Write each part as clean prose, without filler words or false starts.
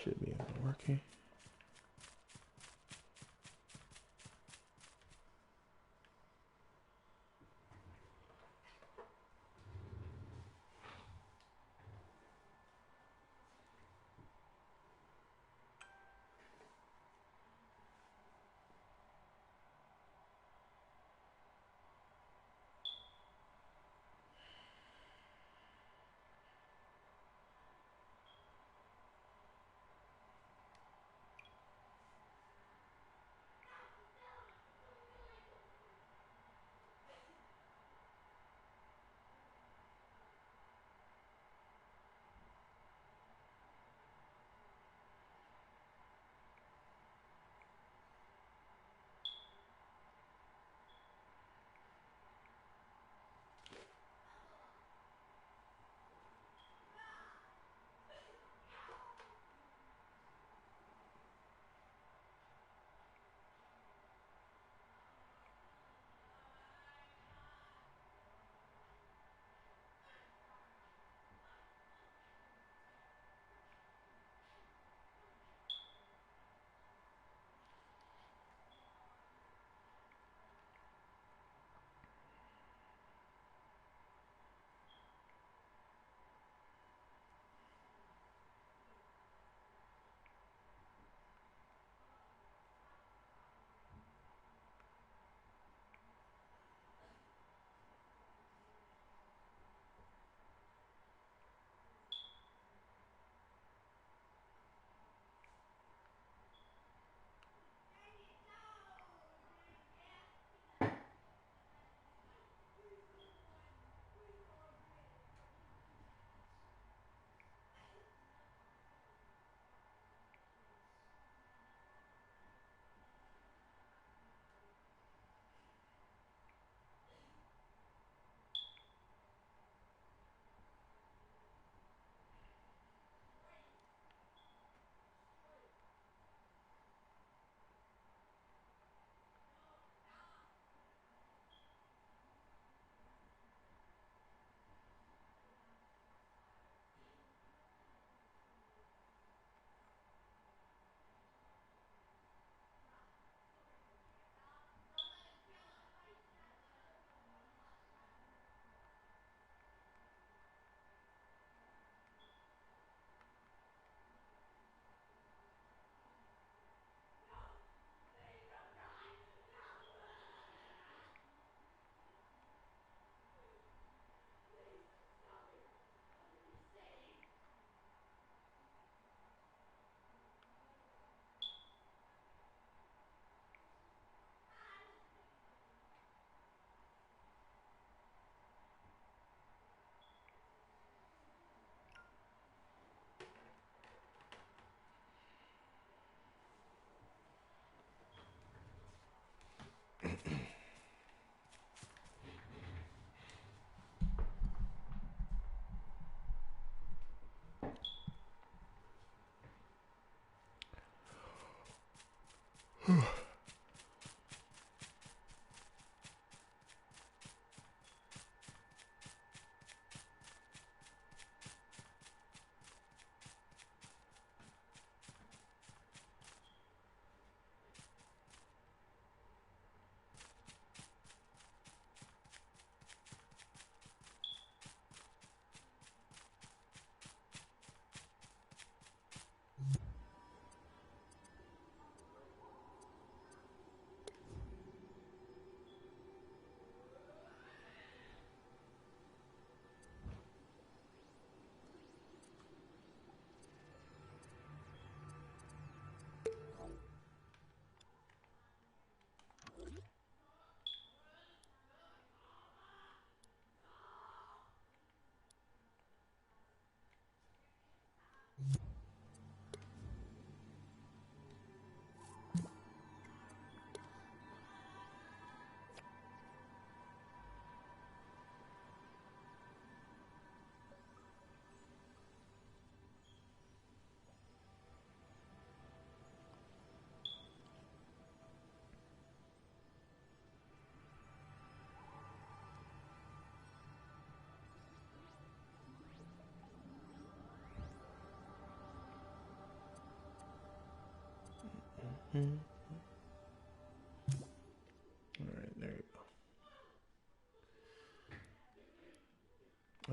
Should be working. Mhm. All right, there you go.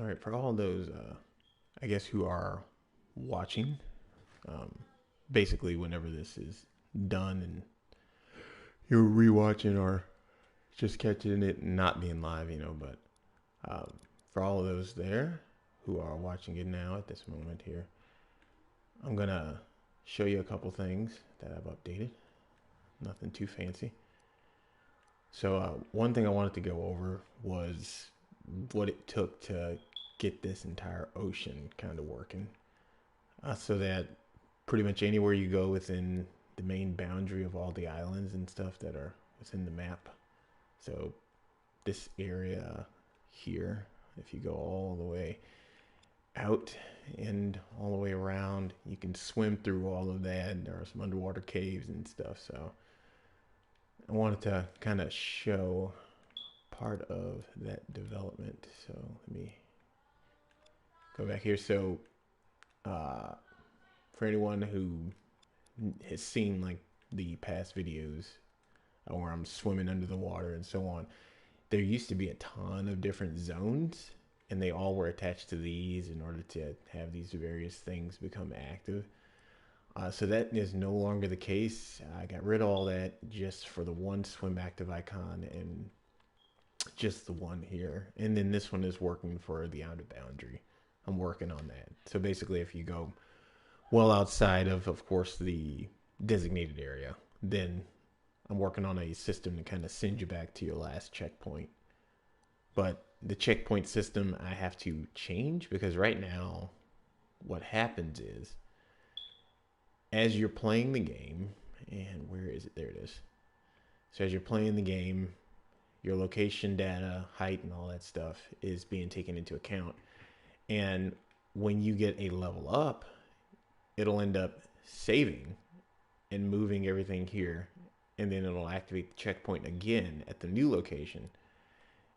All right, for all those, I guess, who are watching, um, basically, whenever this is done and you're rewatching or just catching it and not being live, but um, for all of those there who are watching it now at this moment here, I'm gonna show you a couple things that I've updated. Nothing too fancy. So one thing I wanted to go over was what it took to get this entire ocean kind of working, so that pretty much anywhere you go within the main boundary of all the islands and stuff that are within the map. So this area here, if you go all the way out and all the way around, you can swim through all of that. There are some underwater caves and stuff. So I wanted to kind of show part of that development. So let me go back here. So uh, for anyone who has seen like the past videos where I'm swimming under the water and so on, there used to be a ton of different zones, and they all were attached to these in order to have these various things become active. So that is no longer the case. I got rid of all that just for the one swim active icon and just the one here. And then this one is working for the outer boundary. I'm working on that. So basically, if you go well outside of course, the designated area, then I'm working on a system to kind of send you back to your last checkpoint. But the checkpoint system I have to change because right now, what happens is as you're playing the game, and where is it? There it is. So as you're playing the game, your location data, height, and all that stuff is being taken into account. And when you get a level up, it'll end up saving and moving everything here. And then it'll activate the checkpoint again at the new location.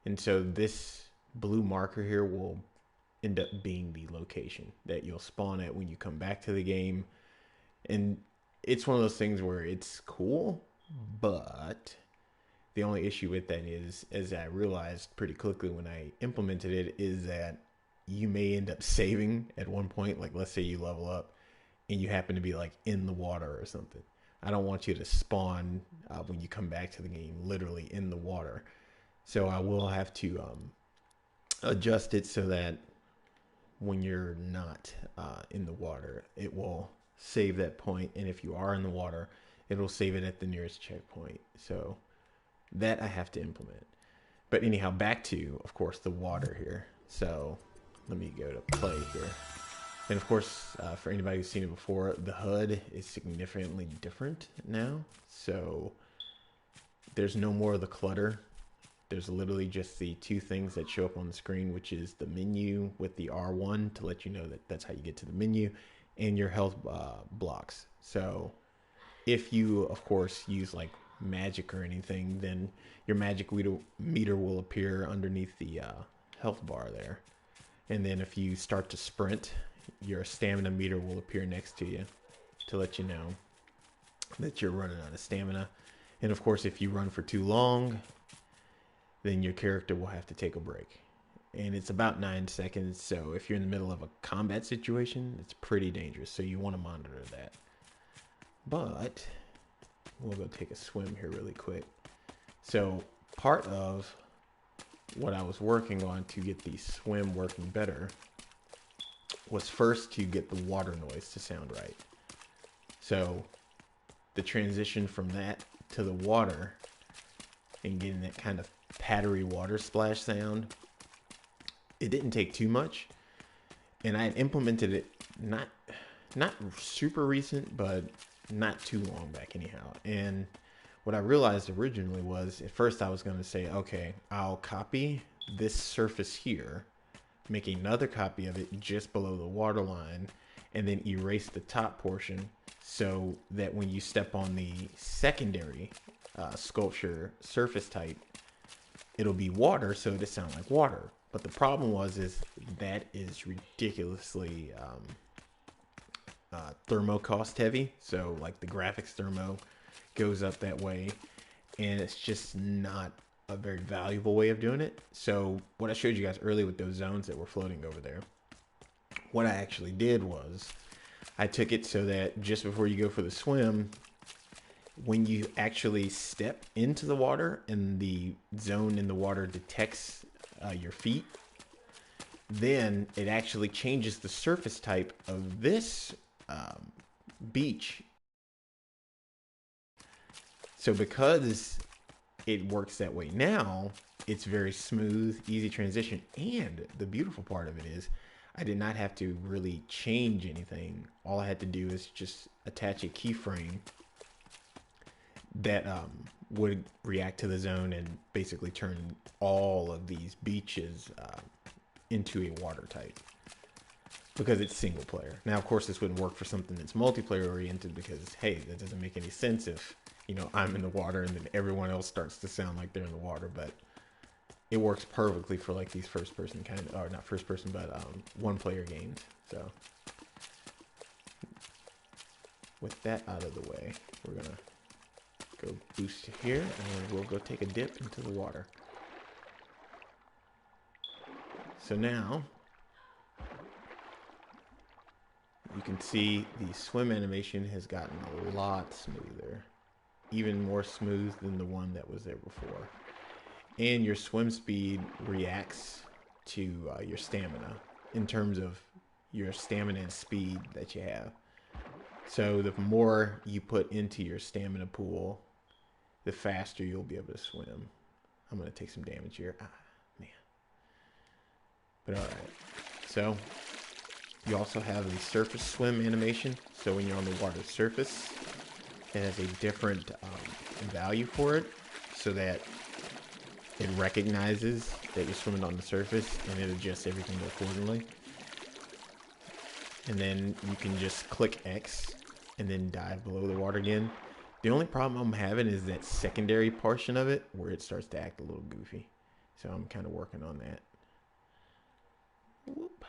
And so this blue marker here will end up being the location that you'll spawn at when you come back to the game. And it's one of those things where it's cool, but the only issue with that is, as I realized pretty quickly when I implemented it, is that you may end up saving at one point. Like, let's say you level up and you happen to be like in the water or something. I don't want you to spawn when you come back to the game, literally in the water. So I will have to adjust it so that when you're not in the water, it will save that point. And if you are in the water, it'll save it at the nearest checkpoint. So that I have to implement. But anyhow, back to, of course, the water here. So let me go to play here. And of course, for anybody who's seen it before, the HUD is significantly different now. So there's no more of the clutter. There's literally just the two things that show up on the screen, which is the menu with the R1 to let you know that that's how you get to the menu, and your health blocks. So if you, of course, use like magic or anything, then your magic meter will appear underneath the health bar there. And then if you start to sprint, your stamina meter will appear next to you to let you know that you're running out of stamina. And of course, if you run for too long, then your character will have to take a break. And it's about 9 seconds. So if you're in the middle of a combat situation, it's pretty dangerous. So you want to monitor that. But we'll go take a swim here really quick. So part of what I was working on to get the swim working better was first to get the water noise to sound right. So the transition from that to the water and getting that kind of pattery water splash sound, it didn't take too much. And I had implemented it not super recent, but not too long back anyhow. And what I realized originally was, at first I was going to say, okay, I'll copy this surface here, make another copy of it just below the water line, and then erase the top portion so that when you step on the secondary sculpture surface type, it'll be water, so it'll sound like water. But the problem is that is ridiculously thermo cost heavy. So like the graphics thermo goes up that way, and it's just not a very valuable way of doing it. So what I showed you guys earlier with those zones that were floating over there, what I actually did was I took it so that just before you go for the swim, when you actually step into the water and the zone in the water detects your feet, then it actually changes the surface type of this beach. So because it works that way now, it's very smooth, easy transition. And the beautiful part of it is I did not have to really change anything. All I had to do is just attach a keyframe that would react to the zone and basically turn all of these beaches into a water type, because it's single player. Now, of course, this wouldn't work for something that's multiplayer oriented, because hey, that doesn't make any sense if, you know, I'm in the water and then everyone else starts to sound like they're in the water. But it works perfectly for like these first person kind of, or not first person, but one player games. So with that out of the way, we're gonna go boost to here, and we'll go take a dip into the water. So now you can see the swim animation has gotten a lot smoother, even more smooth than the one that was there before. And your swim speed reacts to your stamina in terms of your stamina and speed that you have. So the more you put into your stamina pool, the faster you'll be able to swim. I'm going to take some damage here. Ah, man. But all right. So you also have the surface swim animation. So when you're on the water surface, it has a different value for it, so that it recognizes that you're swimming on the surface and it adjusts everything accordingly. And then you can just click X and then dive below the water again. The only problem I'm having is that secondary portion of it where it starts to act a little goofy. So I'm kind of working on that. Whoop.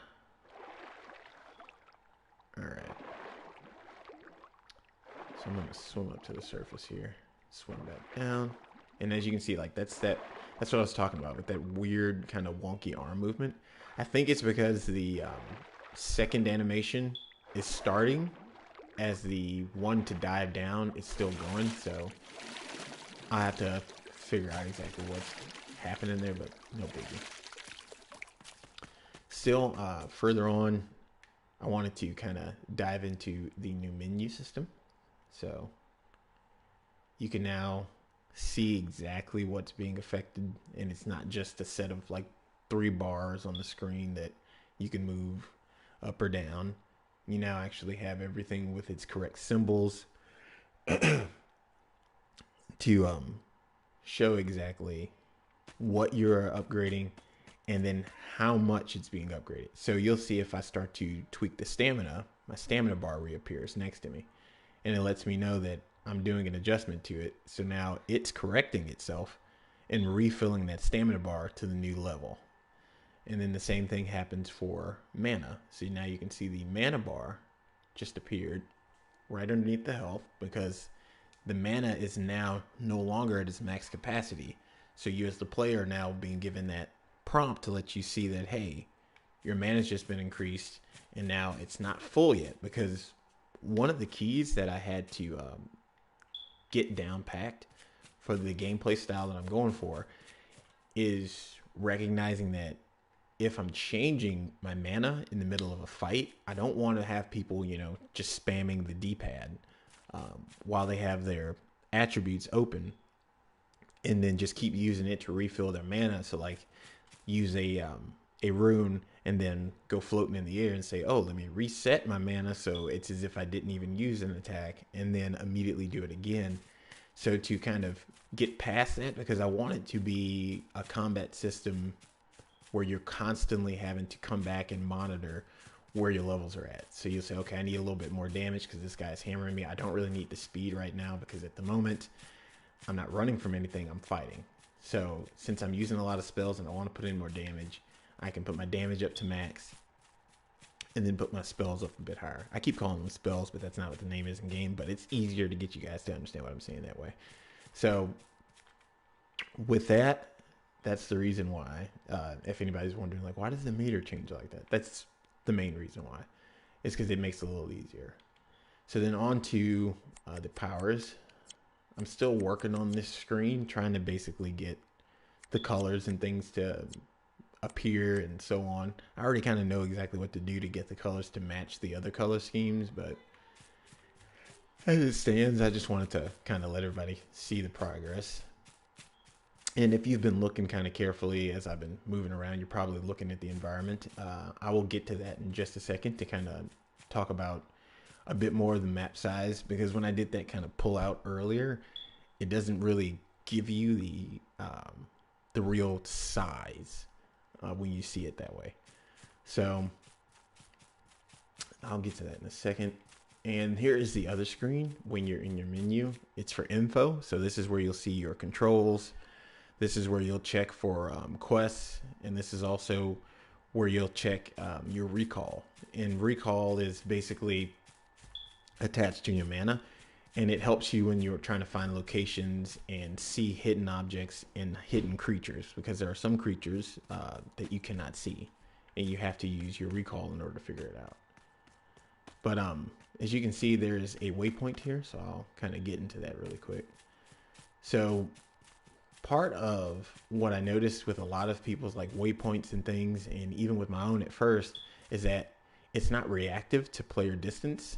All right. So I'm gonna swim up to the surface here, swim back down. And as you can see, like that's what I was talking about with that weird kind of wonky arm movement. I think it's because the second animation is starting as the one to dive down is still going. So I have to figure out exactly what's happening there, but no biggie. Still, further on, I wanted to kind of dive into the new menu system. So you can now see exactly what's being affected, and it's not just a set of like 3 bars on the screen that you can move up or down. You now actually have everything with its correct symbols to show exactly what you're upgrading and then how much it's being upgraded. So you'll see if I start to tweak the stamina, my stamina bar reappears next to me, and it lets me know that I'm doing an adjustment to it. So now it's correcting itself and refilling that stamina bar to the new level. And then the same thing happens for mana. So now you can see the mana bar just appeared right underneath the health, because the mana is now no longer at its max capacity. So you as the player are now being given that prompt to let you see that, hey, your mana's just been increased and now it's not full yet. Because one of the keys that I had to get down packed for the gameplay style that I'm going for is recognizing that if I'm changing my mana in the middle of a fight, I don't want to have people, you know, just spamming the D-pad while they have their attributes open, and then just keep using it to refill their mana. So like use a rune and then go floating in the air and say, oh, let me reset my mana so it's as if I didn't even use an attack, and then immediately do it again. So to kind of get past that, because I want it to be a combat system where you're constantly having to come back and monitor where your levels are at. So you'll say, okay, I need a little bit more damage because this guy's hammering me. I don't really need the speed right now because at the moment I'm not running from anything, I'm fighting. So since I'm using a lot of spells and I want to put in more damage, I can put my damage up to max and then put my spells up a bit higher. I keep calling them spells, but that's not what the name is in game, but it's easier to get you guys to understand what I'm saying that way. So with that, that's the reason why. If anybody's wondering, like, why does the meter change like that? That's the main reason why. It's because it makes it a little easier. So then on to the powers. I'm still working on this screen, trying to basically get the colors and things to appear and so on. I already kind of know exactly what to do to get the colors to match the other color schemes, but as it stands, I just wanted to kind of let everybody see the progress. And if you've been looking kind of carefully as I've been moving around, you're probably looking at the environment. I will get to that in just a second to kind of talk about a bit more of the map size, because when I did that kind of pull out earlier, it doesn't really give you the real size when you see it that way. So I'll get to that in a second. And here is the other screen when you're in your menu. It's for info. So this is where you'll see your controls. This is where you'll check for quests. And this is also where you'll check your recall. And recall is basically attached to your mana. And it helps you when you're trying to find locations and see hidden objects and hidden creatures, because there are some creatures that you cannot see, and you have to use your recall in order to figure it out. But as you can see, there's a waypoint here, so I'll kind of get into that really quick. So part of what I noticed with a lot of people's like waypoints and things, and even with my own at first, is that it's not reactive to player distance.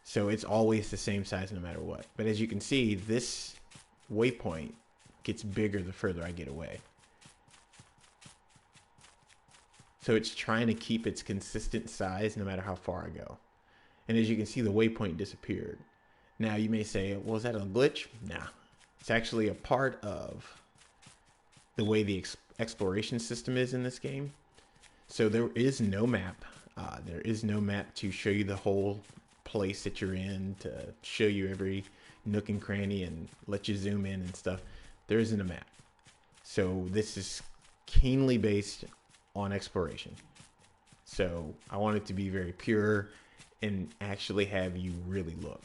So it's always the same size no matter what. But as you can see, this waypoint gets bigger the further I get away. So it's trying to keep its consistent size no matter how far I go. And as you can see, the waypoint disappeared. Now you may say, well, is that a glitch? Nah, it's actually a part of the way the exploration system is in this game. So there is no map. There is no map to show you the whole place that you're in, to show you every nook and cranny and let you zoom in and stuff. There isn't a map. So this is keenly based on exploration. So I want it to be very pure and actually have you really look.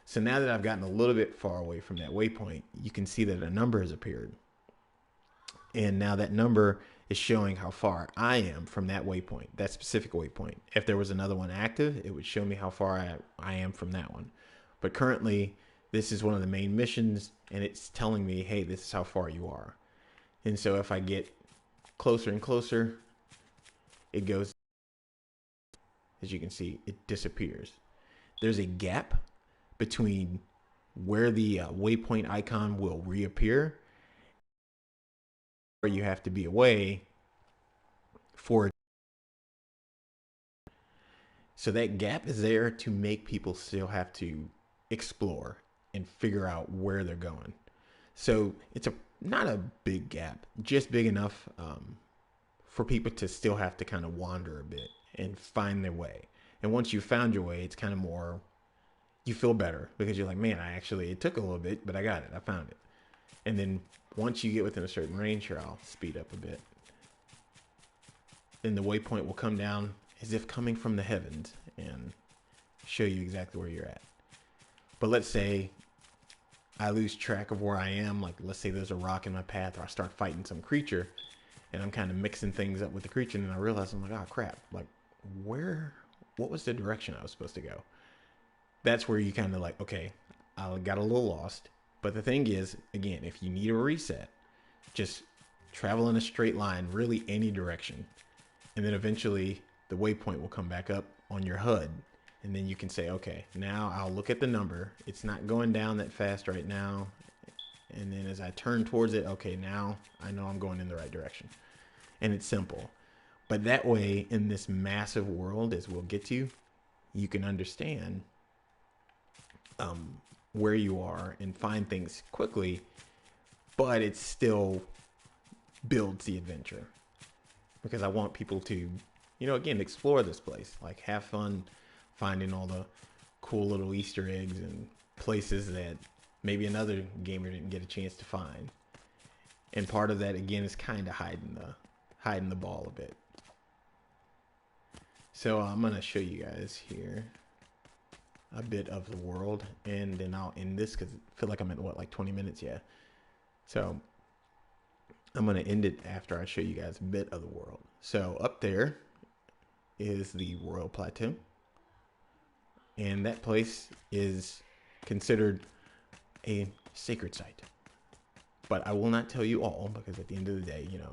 So now that I've gotten a little bit far away from that waypoint, you can see that a number has appeared. And now that number is showing how far I am from that waypoint, that specific waypoint. If there was another one active, it would show me how far I am from that one. But currently, this is one of the main missions, and it's telling me, hey, this is how far you are. And so if I get closer and closer, it goes, as you can see, it disappears. There's a gap between where the waypoint icon will reappear, where you have to be away for it. So that gap is there to make people still have to explore and figure out where they're going. So it's not a big gap, just big enough for people to still have to kind of wander a bit and find their way. And once you found your way, it's kind of more, you feel better because you're like, man, it took a little bit, but I got it. I found it. And then once you get within a certain range here, I'll speed up a bit. Then the waypoint will come down as if coming from the heavens and show you exactly where you're at. But let's say I lose track of where I am. Like, let's say there's a rock in my path, or I start fighting some creature and I'm kind of mixing things up with the creature, and I realize, I'm like, oh crap, like what was the direction I was supposed to go? That's where you kind of like, okay, I got a little lost. But the thing is, again, if you need a reset, just travel in a straight line, really any direction. And then eventually the waypoint will come back up on your HUD. And then you can say, okay, now I'll look at the number. It's not going down that fast right now. And then as I turn towards it, okay, now I know I'm going in the right direction. And it's simple. But that way, in this massive world, as we'll get to, you can understand where you are and find things quickly, but it still builds the adventure. Because I want people to, again, explore this place. Like, have fun finding all the cool little Easter eggs and places that maybe another gamer didn't get a chance to find. And part of that, again, is kind of hiding the ball a bit. So I'm gonna show you guys here a bit of the world, and then I'll end this because I feel like I'm at what, like 20 minutes, yeah. So I'm gonna end it after I show you guys a bit of the world. So up there is the Royal Plateau, and that place is considered a sacred site. But I will not tell you all because at the end of the day, you know,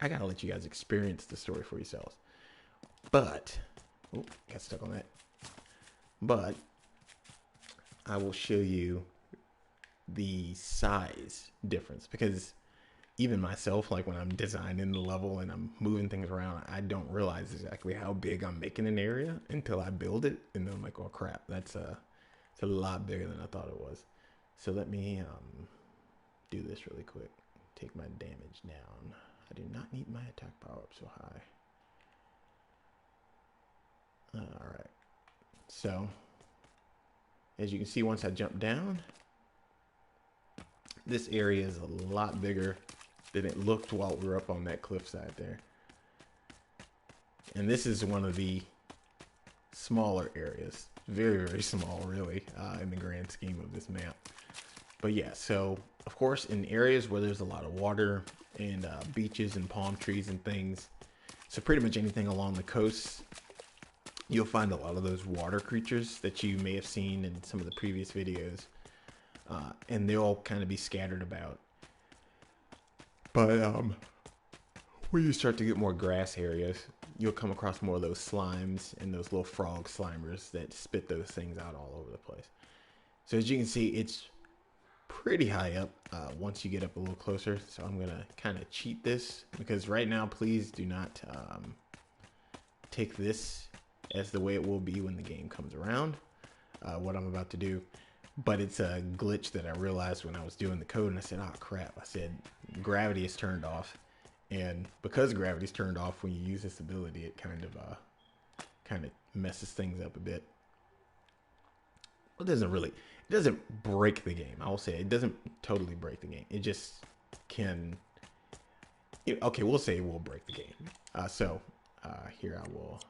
I gotta let you guys experience the story for yourselves. But, oh, got stuck on that. But I will show you the size difference because even myself, like when I'm designing the level and I'm moving things around, I don't realize exactly how big I'm making an area until I build it, and then I'm like, oh crap, it's a lot bigger than I thought it was. So let me do this really quick. Take my damage down. I do not need my attack power up so high. All right. So as you can see, once I jump down, this area is a lot bigger than it looked while we were up on that cliffside there. And this is one of the smaller areas. Very, very small, really, in the grand scheme of this map. But yeah, so of course, in areas where there's a lot of water and beaches and palm trees and things, so pretty much anything along the coast, you'll find a lot of those water creatures that you may have seen in some of the previous videos. And they'll kind of be scattered about. But when you start to get more grass areas, you'll come across more of those slimes and those little frog slimers that spit those things out all over the place. So as you can see, it's pretty high up once you get up a little closer. So I'm going to kind of cheat this because right now, please do not take this as the way it will be when the game comes around, what I'm about to do. But it's a glitch that I realized when I was doing the code, and I said, oh crap, I said gravity is turned off. And because gravity's turned off when you use this ability, it kind of messes things up a bit. Well, it doesn't break the game. I will say it doesn't totally break the game. It just can, okay, we'll say it will break the game. Here I will,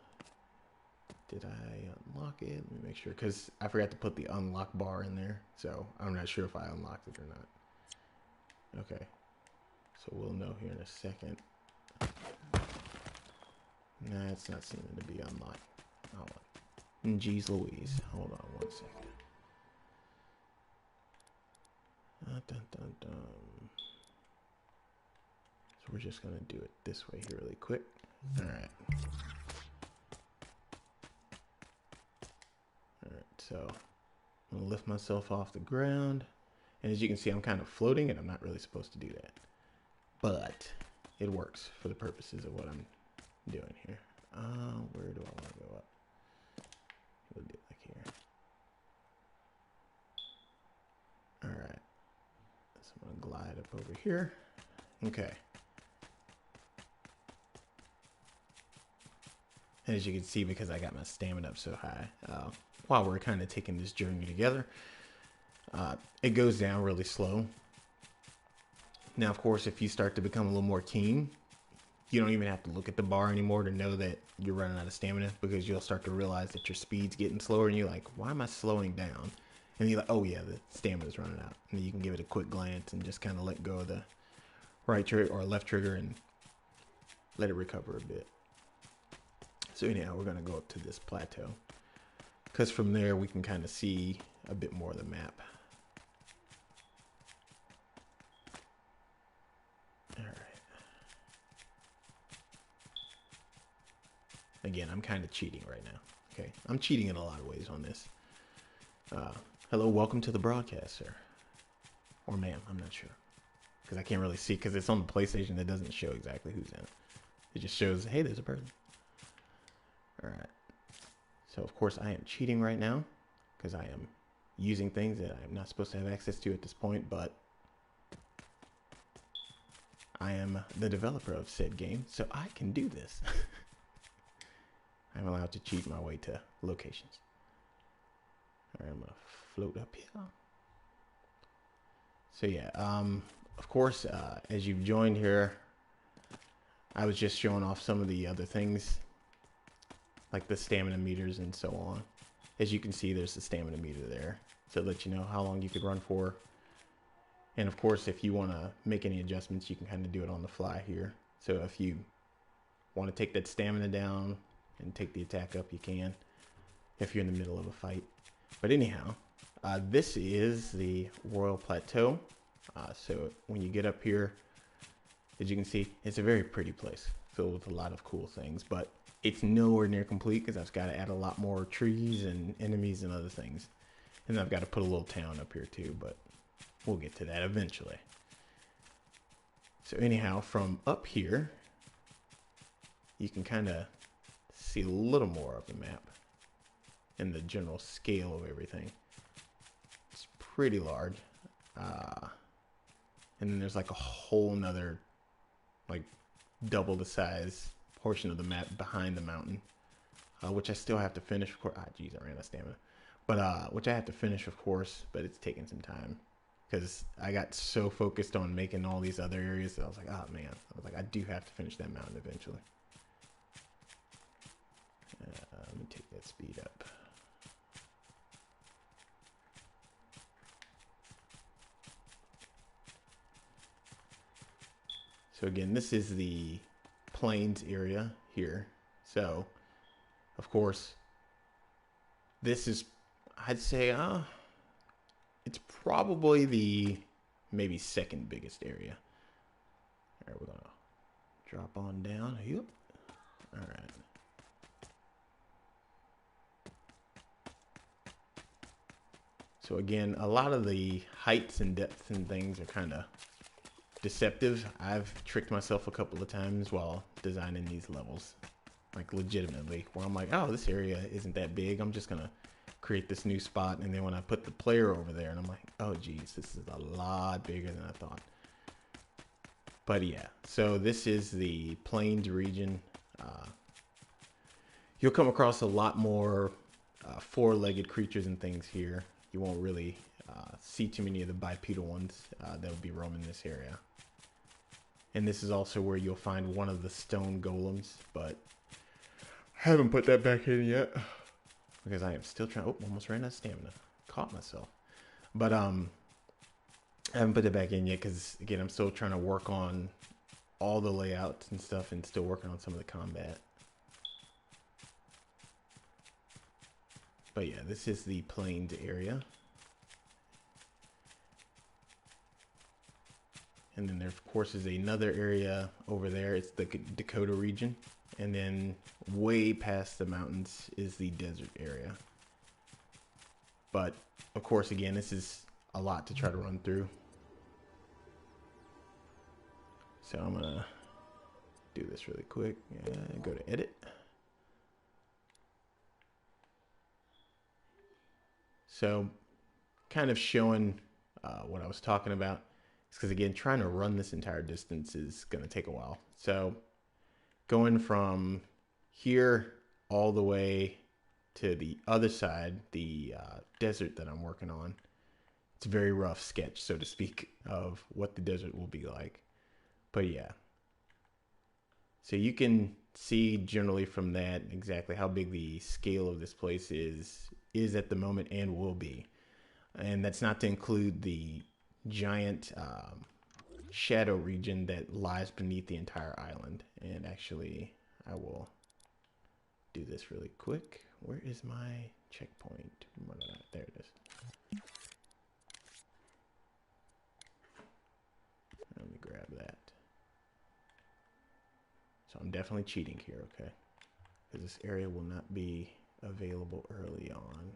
did I unlock it? Let me make sure, because I forgot to put the unlock bar in there. So I'm not sure if I unlocked it or not. Okay. So we'll know here in a second. Nah, it's not seeming to be unlocked. Oh, geez Louise. Hold on one second. Dun, dun, dun. So we're just going to do it this way here really quick. All right. All right, so I'm going to lift myself off the ground. And as you can see, I'm kind of floating, and I'm not really supposed to do that. But it works for the purposes of what I'm doing here. Where do I want to go up? We'll do it like here. All right. So I'm going to glide up over here. Okay. As you can see, because I got my stamina up so high, while we're kind of taking this journey together, it goes down really slow. Now, of course, if you start to become a little more keen, you don't even have to look at the bar anymore to know that you're running out of stamina, because you'll start to realize that your speed's getting slower and you're like, why am I slowing down? And you're like, oh yeah, the stamina's running out. And you can give it a quick glance and just kind of let go of the right trigger or left trigger and let it recover a bit. So anyhow, we're going to go up to this plateau because from there we can kind of see a bit more of the map. All right. Again, I'm kind of cheating right now. Okay, I'm cheating in a lot of ways on this. Hello, welcome to the broadcast, sir. Or ma'am, I'm not sure. Because I can't really see, because it's on the PlayStation that doesn't show exactly who's in it. It just shows, hey, there's a person. All right. So, of course, I am cheating right now, because I am using things that I'm not supposed to have access to at this point, but I am the developer of said game, so I can do this. I'm allowed to cheat my way to locations. All right, I'm going to float up here. So yeah, of course, as you've joined here, I was just showing off some of the other things like the stamina meters and so on. As you can see, there's the stamina meter there to let you know how long you could run for. And of course, if you want to make any adjustments, you can kind of do it on the fly here. So if you want to take that stamina down and take the attack up, you can, if you're in the middle of a fight. But anyhow, this is the Royal Plateau. So when you get up here, as you can see, it's a very pretty place filled with a lot of cool things, but it's nowhere near complete because I've got to add a lot more trees and enemies and other things. And I've got to put a little town up here too, but we'll get to that eventually. So anyhow, from up here, you can kind of see a little more of the map and the general scale of everything. It's pretty large. And then there's like a whole nother, like double the size portion of the map behind the mountain, which I still have to finish. Of course, geez, I ran out of stamina. But which I have to finish, of course, but it's taking some time because I got so focused on making all these other areas that I was like, oh man, I was like, I do have to finish that mountain eventually. Let me take that speed up. So again, this is the plains area here. So, of course, this is, I'd say, it's probably the maybe second biggest area. All right, we're gonna drop on down. Yep. All right. So again, a lot of the heights and depths and things are kind of deceptive. I've tricked myself a couple of times while designing these levels, like legitimately, where I'm like, oh, this area isn't that big. I'm just gonna create this new spot, and then when I put the player over there, and I'm like, oh geez, this is a lot bigger than I thought. But yeah, so this is the plains region. You'll come across a lot more four-legged creatures and things here. You won't really see too many of the bipedal ones that will be roaming this area. And this is also where you'll find one of the stone golems, but I haven't put that back in yet because I am still trying. Oh, almost ran out of stamina. Caught myself. But I haven't put that back in yet because, again, I'm still trying to work on all the layouts and stuff and still working on some of the combat. But yeah, this is the plains area. And then there, of course, is another area over there. It's the Dakota region. And then way past the mountains is the desert area. But, of course, again, this is a lot to try to run through. So I'm going to do this really quick. Go to edit. So kind of showing what I was talking about. Because again, trying to run this entire distance is going to take a while. So going from here all the way to the other side, the desert that I'm working on, it's a very rough sketch, so to speak, of what the desert will be like. But yeah. So you can see generally from that exactly how big the scale of this place is at the moment and will be. And that's not to include the giant shadow region that lies beneath the entire island. And actually, I will do this really quick. Where is my checkpoint? There it is. Let me grab that. So I'm definitely cheating here, okay? Because this area will not be available early on.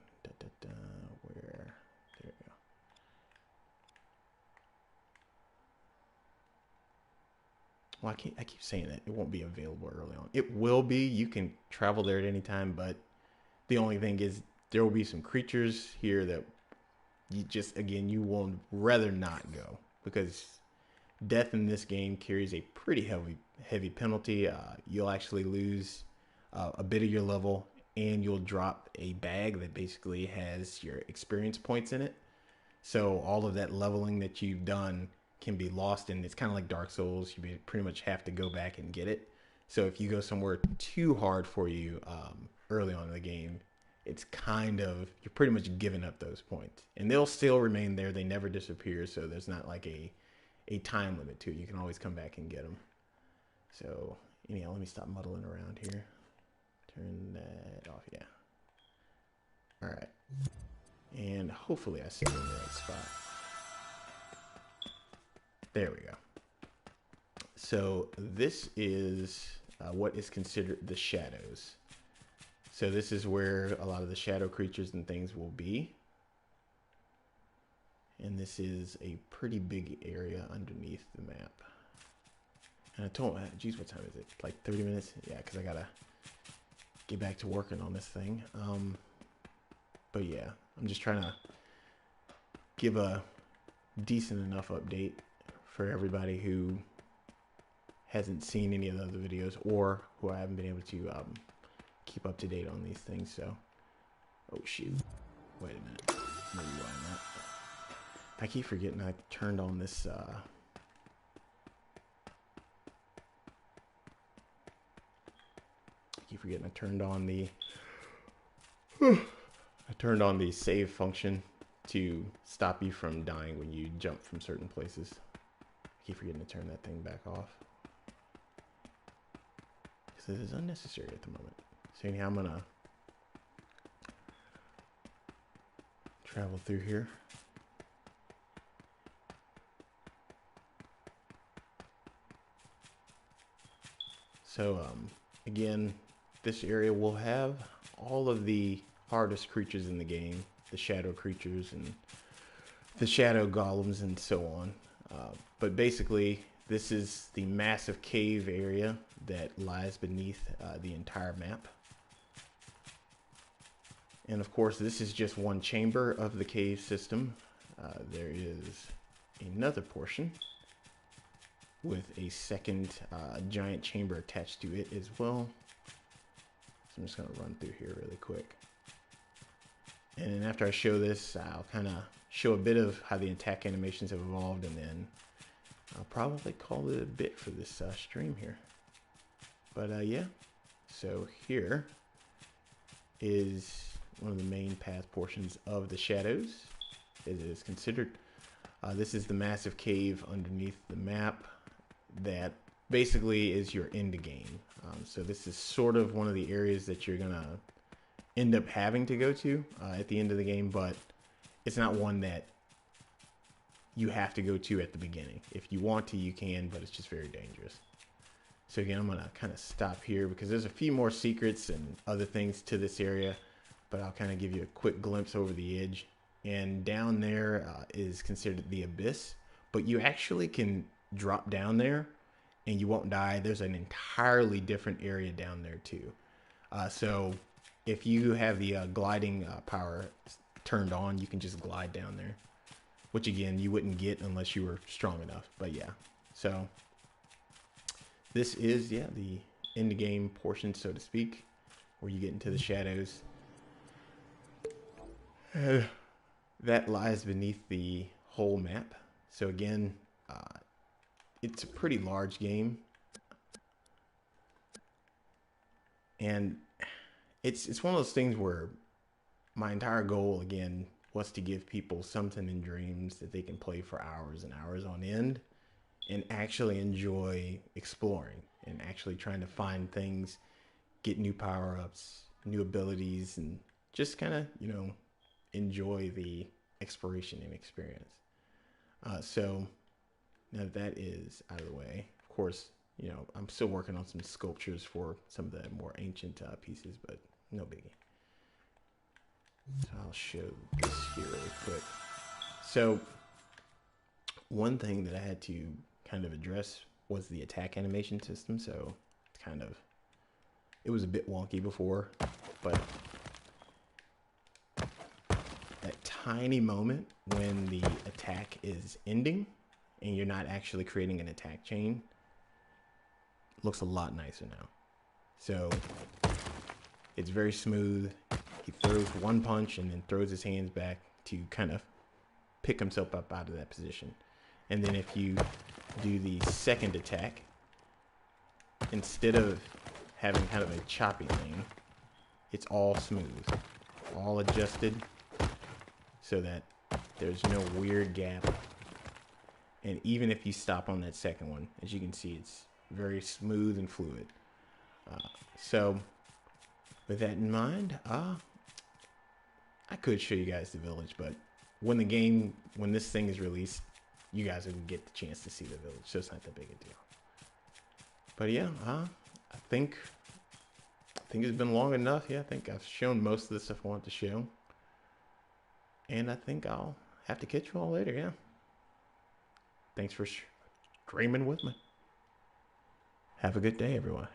Where? There we go. Well, I keep saying that it won't be available early on. It will be. You can travel there at any time, but the only thing is there will be some creatures here that you just, again, you will rather not go because death in this game carries a pretty heavy penalty. You'll actually lose a bit of your level, and you'll drop a bag that basically has your experience points in it. So all of that leveling that you've done can be lost, and it's kind of like Dark Souls. You pretty much have to go back and get it. So if you go somewhere too hard for you early on in the game, it's kind of, you're pretty much giving up those points. And they'll still remain there. They never disappear, so there's not like a time limit to it. You can always come back and get them. So, anyhow, let me stop muddling around here. Turn that off, yeah. All right. And hopefully I set it in the right spot. There we go. So this is what is considered the shadows. So this is where a lot of the shadow creatures and things will be. And this is a pretty big area underneath the map. And I told, geez, what time is it? Like 30 minutes? Yeah, because I gotta get back to working on this thing. But yeah, I'm just trying to give a decent enough update for everybody who hasn't seen any of the other videos or who I haven't been able to keep up to date on these things. So, oh shoot, wait a minute, maybe why not? I keep forgetting I turned on this. I keep forgetting I turned on the. I turned on the save function to stop you from dying when you jump from certain places. I keep forgetting to turn that thing back off. Because it is unnecessary at the moment. So anyhow, I'm going to travel through here. So again, this area will have all of the hardest creatures in the game, the shadow creatures and the shadow golems and so on. But basically, this is the massive cave area that lies beneath the entire map. And of course, this is just one chamber of the cave system. There is another portion with a second giant chamber attached to it as well. So I'm just going to run through here really quick. And then after I show this, I'll kind of show a bit of how the attack animations have evolved, and then I'll probably call it a bit for this stream here. But yeah, so here is one of the main path portions of the shadows, as it is considered. This is the massive cave underneath the map that basically is your end game. So this is sort of one of the areas that you're gonna end up having to go to at the end of the game, but it's not one that you have to go to at the beginning. If you want to, you can, but it's just very dangerous. So again, I'm gonna kind of stop here because there's a few more secrets and other things to this area, but I'll kind of give you a quick glimpse over the edge. And down there is considered the abyss, but you actually can drop down there and you won't die. There's an entirely different area down there too. So if you have the gliding power turned on, you can just glide down there, which again, you wouldn't get unless you were strong enough. But yeah, so this is, yeah, the end game portion, so to speak, where you get into the shadows. That lies beneath the whole map. So again, it's a pretty large game, and it's one of those things where my entire goal again was to give people something in dreams that they can play for hours and hours on end and actually enjoy exploring and actually trying to find things, get new power-ups, new abilities, and just kind of, you know, enjoy the exploration and experience. So now that is out of the way, of course, you know, I'm still working on some sculptures for some of the more ancient pieces, but no biggie. So I'll show this here really quick. So one thing that I had to kind of address was the attack animation system. So it's kind of, it was a bit wonky before, but that tiny moment when the attack is ending and you're not actually creating an attack chain looks a lot nicer now. So it's very smooth. He throws one punch and then throws his hands back to kind of pick himself up out of that position. And then if you do the second attack, instead of having kind of a choppy thing, it's all smooth, all adjusted so that there's no weird gap. And even if you stop on that second one, as you can see, it's very smooth and fluid. So with that in mind, I could show you guys the village, but when this thing is released, you guys will get the chance to see the village, so it's not that big a deal. But yeah, I think it's been long enough. Yeah, I think I've shown most of the stuff I want to show. And I think I'll have to catch you all later, yeah. Thanks for streaming with me. Have a good day, everyone.